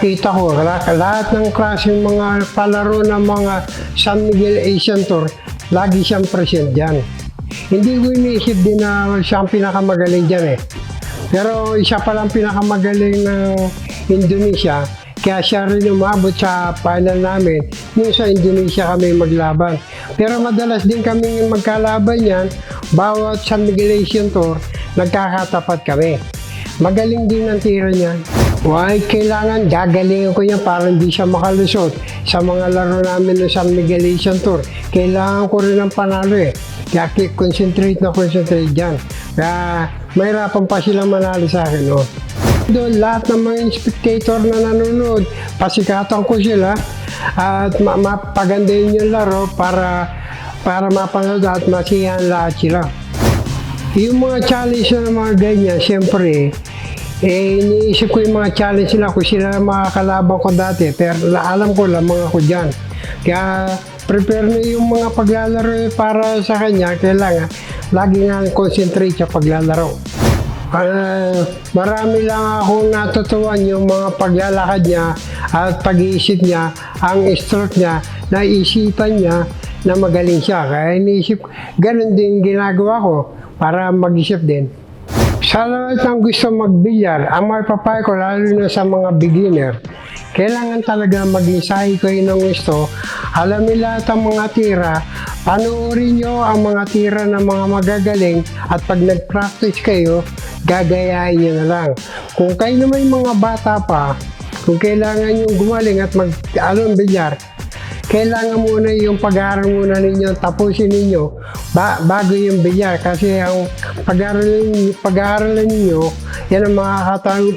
nakita ko, lahat ng klaseng mga palaro ng mga San Miguel Asian Tour, lagi siyang present dyan. Hindi ko iniisip din na siya ang pinakamagaling dyan eh. Pero isa pa lang pinakamagaling ng Indonesia, kaya siya rin umabot sa final namin, yung sa Indonesia kami maglaban. Pero madalas din kami magkalaban yan, bawat San Miguel Asian Tour, nagkakatapat kami. Magaling din ang tira niyan. Why, kailangan gagalingin ko yan para hindi siya makalusot sa mga laro namin ng San Miguel Asian Tour. Kailangan ko rin ng panalo eh. Kaya concentrate dyan. Kaya mahirapan pa silang manalo sa akin. No? Doon, lahat ng mga spectator na nanonood, pasikatan ko sila at mapagandahin yung laro para mapanood at masiyahan lahat sila. Yung mga challenge na mga ganyan, siyempre, iniisip ko yung mga challenge nila kung sila makakalaban ko dati, pero alam ko lamang ako dyan. Kaya prepare na yung mga paglalaro para sa kanya, kailangan lagi nga concentrate sa paglalaro. Marami lang akong natutuwan yung mga paglalakad niya at pag-iisip niya, ang stroke niya, naisipan niya na magaling siya. Kaya iniisip, ganun din ginagawa ko para mag-isip din. Sa lahat ng gusto magbilyar, ang mapapayo ko lalo na sa mga beginner, kailangan talaga mag-ensayo kayo ng gusto, alamin lahat ang mga tira, panoorin nyo ang mga tira ng mga magagaling at pag nag-practice kayo, gagayahin nyo na lang. Kung kayo naman yung mga bata pa, kung kailangan nyo gumaling at bilyar, kailangan muna yung pag-aaral muna ninyo, tapusin ninyo bago yung bilyar. Kasi ang pag-aaralan ninyo, yan ang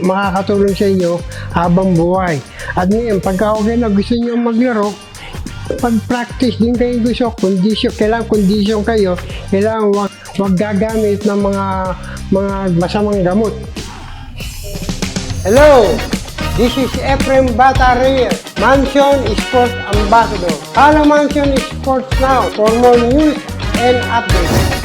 makakatulong sa inyo habang buhay. At ngayon, pagka okay na gusto nyo maglaro, pag-practice din kayo gusto, kailangan kondisyon kayo, kailangan wag gagamit ng mga masamang gamot. Hello! This is Efrem Bata Reyes, Mansion Sports Ambassador. Follow Mansion Sports now for more news and updates.